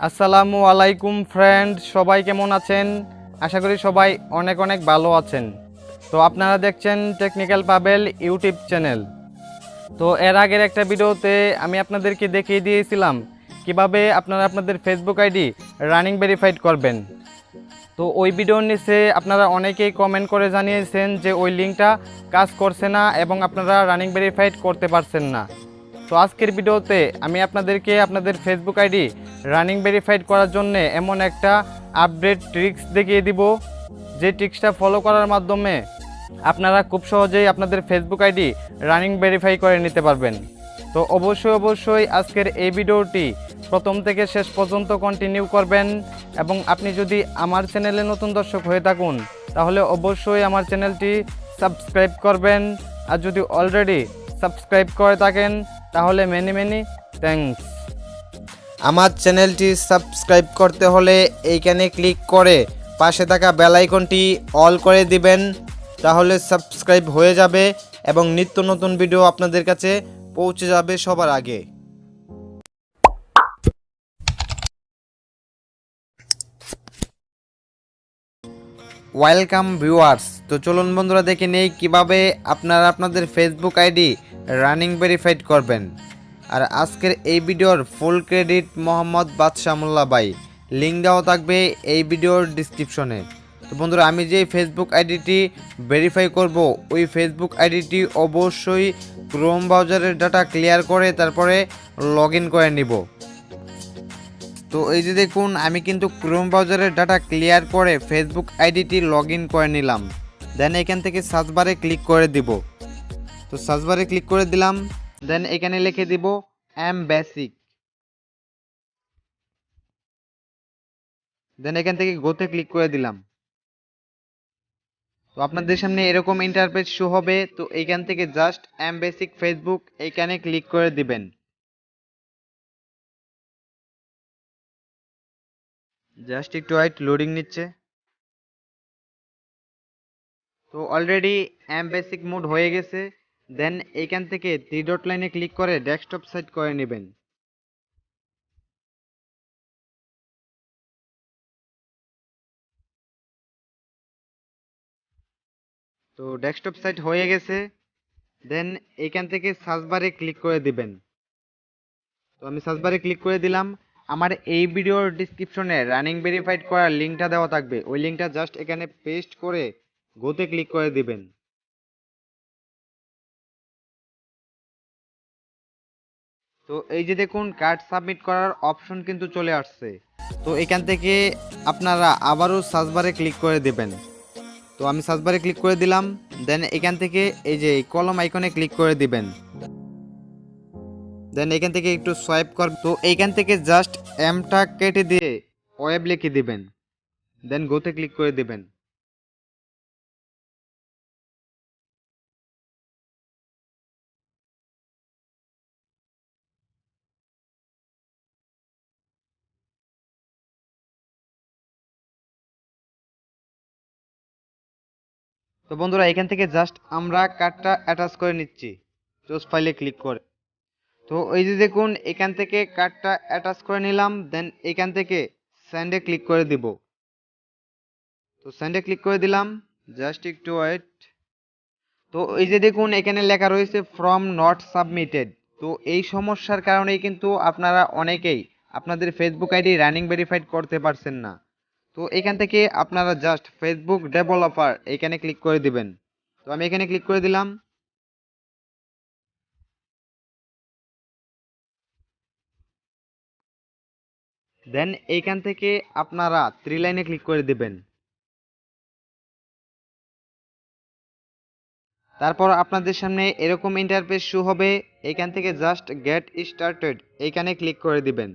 আসসালামু আলাইকুম ফ্রেন্ড, সবাই কেমন আছেন? আশা করি সবাই অনেক অনেক ভালো আছেন। তো আপনারা দেখছেন টেকনিক্যাল পাবেল ইউটিউব চ্যানেল। তো এর আগের একটা ভিডিওতে আমি আপনাদেরকে দেখিয়ে দিয়েছিলাম কিভাবে আপনারা আপনাদের ফেসবুক আইডি রানিং ভেরিফাইড করবেন। তো ওই ভিডিওর নিচে আপনারা অনেকেই কমেন্ট করে জানিয়েছেন যে ওই লিঙ্কটা কাজ করছে না এবং আপনারা রানিং ভেরিফাইড করতে পারছেন না। তো আজকের ভিডিওতে আমি আপনাদেরকে আপনাদের ফেসবুক আইডি রানিং ভেরিফাইড করার জন্য এমন একটা আপডেট ট্রিক্স দেখিয়ে দিব, যে ট্রিক্সটা ফলো করার মাধ্যমে আপনারা খুব সহজেই আপনাদের ফেসবুক আইডি রানিং ভেরিফাই করে নিতে পারবেন। তো অবশ্যই আজকের এই ভিডিওটি প্রথম থেকে শেষ পর্যন্ত কন্টিনিউ করবেন। এবং আপনি যদি আমার চ্যানেলে নতুন দর্শক হয়ে থাকুন তাহলে অবশ্যই আমার চ্যানেলটি সাবস্ক্রাইব করবেন। আর যদি অলরেডি সাবস্ক্রাইব করে থাকেন তাহলে মেনি থ্যাঙ্কস। আমার চ্যানেলটি সাবস্ক্রাইব করতে হলে এইখানে ক্লিক করে পাশে থাকা বেল আইকনটি অল করে দিবেন, তাহলে সাবস্ক্রাইব হয়ে যাবে এবং নিত্য নতুন ভিডিও আপনাদের কাছে পৌঁছে যাবে সবার আগে। ওয়েলকাম ভিউয়ার্স, তো চলুন বন্ধুরা দেখে নেই কীভাবে আপনারা আপনাদের ফেসবুক আইডি রানিং ভেরিফাইড করবেন। আর আজকের এই ভিডিওর ফুল ক্রেডিট মোহাম্মদ বাদশাহ মোল্লা ভাই, লিঙ্ক দেওয়া থাকবে এই ভিডিওর ডিসক্রিপশনে। তো বন্ধুরা, আমি যে ফেসবুক আইডিটি ভেরিফাই করব ওই ফেসবুক আইডিটি অবশ্যই ক্রোম ব্রাউজারের ডাটা ক্লিয়ার করে তারপরে লগ ইন করে নিব। তো এই যে দেখুন, আমি কিন্তু ক্রোম ব্রাউজারের ডাটা ক্লিয়ার করে ফেসবুক আইডিটি লগ ইন করে নিলাম। দেন এখান থেকে সার্চ বারে ক্লিক করে দিব। তো সার্চ বারে ক্লিক করে দিলাম, দেন এখানে লিখে দিব এম বেসিক। দেন এখান থেকে গোতে ক্লিক করে দিলাম। তো আপনাদের সামনে এরকম ইন্টারফেস শো হবে। তো এইখান থেকে জাস্ট এম বেসিক ফেসবুক এইখানে ক্লিক করে দিবেন। জাস্ট একটু ওয়েট, লোডিং নিচ্ছে। তো অলরেডি এম বেসিক মোড হয়ে গেছে। দেন এইখান থেকে থ্রি ডট লাইনে ক্লিক করে ডেস্কটপ সেট করে নেবেন। তো ডেস্কটপ সেট হয়ে গেছে। দেন এইখান থেকে সার্চ বারে ক্লিক করে দিবেন। তো আমি সার্চ বারে ক্লিক করে দিলাম। আমার এই ভিডিওর ডিসক্রিপশনে রানিং ভেরিফাইড করার লিঙ্কটা দেওয়া থাকবে, ওই লিঙ্কটা জাস্ট এখানে পেস্ট করে গোতে ক্লিক করে দিবেন। তো এই যে দেখুন, কার্ড সাবমিট করার অপশন কিন্তু চলে আসছে। তো এখান থেকে আপনারা আবারও সার্চ বারে ক্লিক করে দিবেন। তো আমি সার্চ বারে ক্লিক করে দিলাম। দেন এখান থেকে এই যে কলম আইকনে ক্লিক করে দিবেন। দেন এখান থেকে একটু সোয়াইপ কর। তো এইখান থেকে জাস্ট এমটা কেটে দিয়ে ওয়েব লিখে দিবেন। দেন গোতে ক্লিক করে দিবেন। তো বন্ধুরা, এখান থেকে জাস্ট আমরা কার্ডটা অ্যাটাচ করে নিচ্ছি চুজ ফাইলে ক্লিক করে। তো এই যে দেখুন, এখান থেকে কার্ডটা অ্যাটাচ করে নিলাম। দেন এখান থেকে সেন্ডে ক্লিক করে দিব। তো সেন্ডে ক্লিক করে দিলাম, জাস্ট একটু ওয়েট। তো এই যে দেখুন, এখানে লেখা রয়েছে ফ্রম নট সাবমিটেড। তো এই সমস্যার কারণেই কিন্তু আপনারা অনেকেই আপনাদের ফেসবুক আইডি রানিং ভেরিফাইড করতে পারছেন না। তো এখান থেকে আপনারা জাস্ট ফেসবুক ডেভেলপার এখানে ক্লিক করে দিবেন। তো আমি এখানে ক্লিক করে দিলাম। দেন এইখান থেকে আপনারা থ্রি লাইনে ক্লিক করে দিবেন। তারপর আপনাদের সামনে এরকম ইন্টারফেস শো হবে। এখান থেকে জাস্ট গেট স্টার্টেড এইখানে ক্লিক করে দিবেন।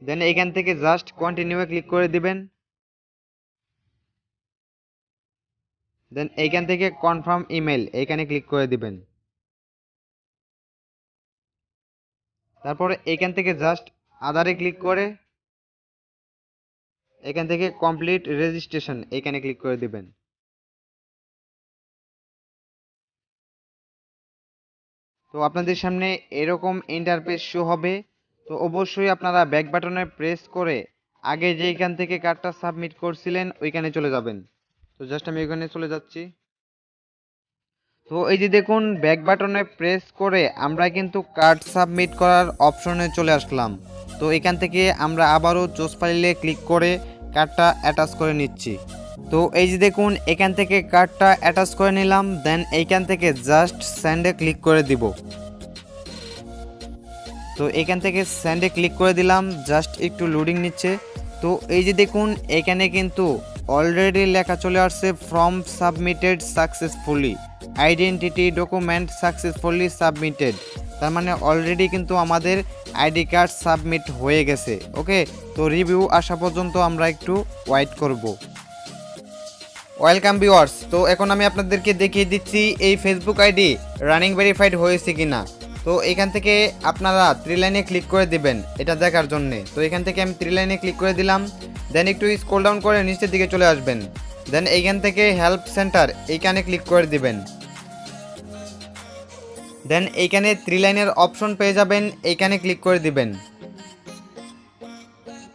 দেন এখান থেকে জাস্ট কন্টিনিউ ক্লিক করে দিবেন। দেন এইখান থেকে কনফার্ম ইমেল এইখানে ক্লিক করে দিবেন। তারপরে এইখান থেকে জাস্ট আধারে ক্লিক করে এখান থেকে কমপ্লিট রেজিস্ট্রেশন এইখানে ক্লিক করে দিবেন। তো আপনাদের সামনে এরকম ইন্টারফেস শো হবে। তো অবশ্যই আপনারা ব্যাক বাটনে প্রেস করে আগে যেইখান থেকে কার্ডটা সাবমিট করছিলেন ওইখানে চলে যাবেন। তো জাস্ট আমি ওইখানে চলে যাচ্ছি। তো এই যে দেখুন ব্যাক বাটনে প্রেস করে আমরা কিন্তু কার্ড সাবমিট করার অপশনে চলে আসলাম। তো এখান থেকে আমরা আবারও চুজ ফাইলে ক্লিক করে কার্ডটা অ্যাটাচ করে নিচ্ছি। তো এই যে দেখুন এখান থেকে কার্ডটা অ্যাটাচ করে নিলাম, দেন এইখান থেকে জাস্ট সেন্ডে ক্লিক করে দিব। তো এখান থেকে সেন্ডে ক্লিক করে দিলাম, জাস্ট একটু লোডিং নিচ্ছে। তো এই যে দেখুন এখানে কিন্তু অলরেডি লেখা চলে আসছে form submitted successfully, identity document successfully submitted. তার মানে অলরেডি কিন্তু আমাদের আইডি কার্ড সাবমিট হয়ে গেছে। ওকে, তো রিভিউ আসা পর্যন্ত আমরা একটু ওয়েট করব। ওয়েলকাম ভিউয়ার্স, তো এখন আমি আপনাদেরকে দেখিয়ে দিচ্ছি এই ফেসবুক আইডি রানিং ভেরিফাইড হয়েছে কিনা। তো এখান থেকে আপনারা 3 লাইনে ক্লিক করে দিবেন এটা দেখার জন্যে। তো এখান থেকে আমি 3 লাইনে ক্লিক করে দিলাম, দেন একটু স্ক্রল ডাউন করে নিচের দিকে চলে আসবেন। দেন এইখান থেকে হেল্প সেন্টার এইখানে ক্লিক করে দিবেন। দেন এইখানে 3 লাইনের অপশন পেয়ে যাবেন, এইখানে ক্লিক করে দিবেন।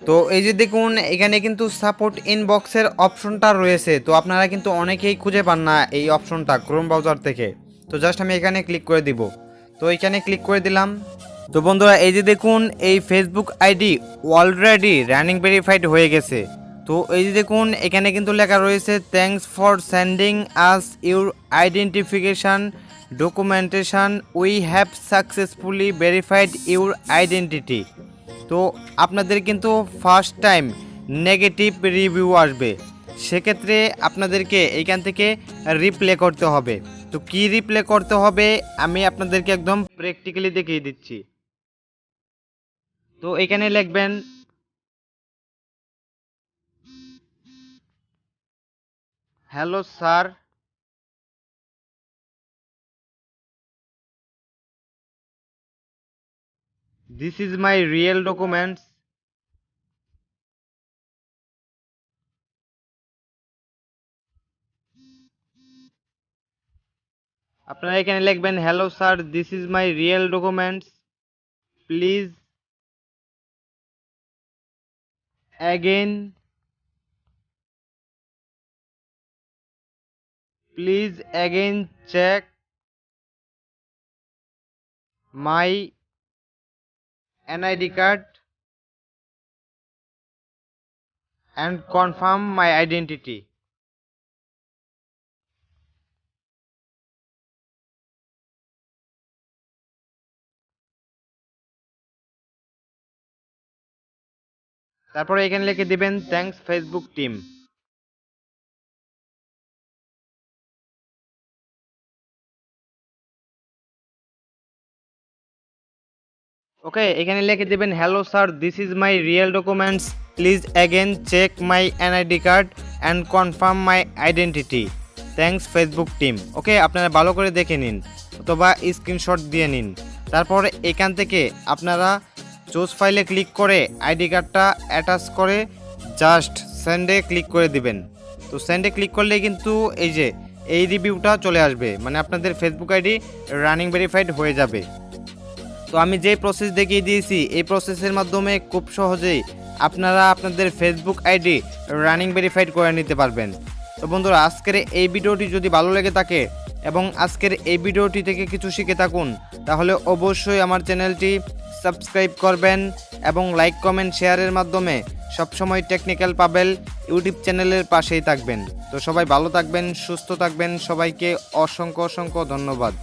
তো এই যে দেখুন এখানে কিন্তু সাপোর্ট ইনবক্সের অপশনটা রয়েছে। তো আপনারা কিন্তু অনেকেই খুঁজে পান না এই অপশনটা ক্রোম ব্রাউজার থেকে। তো জাস্ট আমি এখানে ক্লিক করে দিব। তো এখানে ক্লিক করে দিলাম। তো বন্ধুরা এই যে দেখুন এই Facebook ID already running verified হয়ে গেছে। তো এই যে দেখুন এখানে কিন্তু লেখা রয়েছে thanks for sending us your identification documentation, we have successfully verified your identity. তো আপনাদের কিন্তু ফার্স্ট টাইম নেগেটিভ রিভিউ আসবে, সেক্ষেত্রে আপনাদেরকে এইখান থেকে রিপ্লে করতে হবে। তো কি রিপ্লে করতে হবে আমি আপনাদেরকে একদম প্র্যাকটিক্যালি দেখিয়ে দিচ্ছি। তো এখানে লিখবেন hello sir, this is my real documents, আপনারা এখানে লিখবেন hello sir, this is my real documents, please again check my NID card and confirm my identity. তারপরে এখানে লিখে দিবেন থ্যাঙ্কস ফেসবুক টিম। ওকে, এখানে লিখে দিবেন hello sir, this is my real documents, please again check my NID card and confirm my identity, thanks Facebook team. Okay, আপনারা ভালো করে দেখে নিন অথবা স্ক্রিনশট দিয়ে নিন। তারপর এখান থেকে আপনারা চুজ ফাইলে ক্লিক করে আইডি কার্ডটা অ্যাটাচ করে জাস্ট সেন্ডে ক্লিক করে দিবেন। তো সেন্ডে ক্লিক করলে কিন্তু এই যে এই রিভিউটা চলে আসবে, মানে আপনাদের ফেসবুক আইডি রানিং ভেরিফাইড হয়ে যাবে। তো আমি যে প্রসেস দেখিয়ে দিয়েছি এই প্রসেসের মাধ্যমে খুব সহজেই আপনারা আপনাদের ফেসবুক আইডি রানিং ভেরিফাইড করে নিতে পারবেন। তো বন্ধুরা আজকের এই ভিডিওটি যদি ভালো লেগে থাকে এবং আজকের এই ভিডিওটি থেকে কিছু শিখে থাকুন তাহলে অবশ্যই আমার চ্যানেলটি সাবস্ক্রাইব করবেন এবং লাইক কমেন্ট শেয়ারের মাধ্যমে সবসময় টেকনিক্যাল পাবেল ইউটিউব চ্যানেলের পাশেই থাকবেন। তো সবাই ভালো থাকবেন, সুস্থ থাকবেন, সবাইকে অসংখ্য ধন্যবাদ।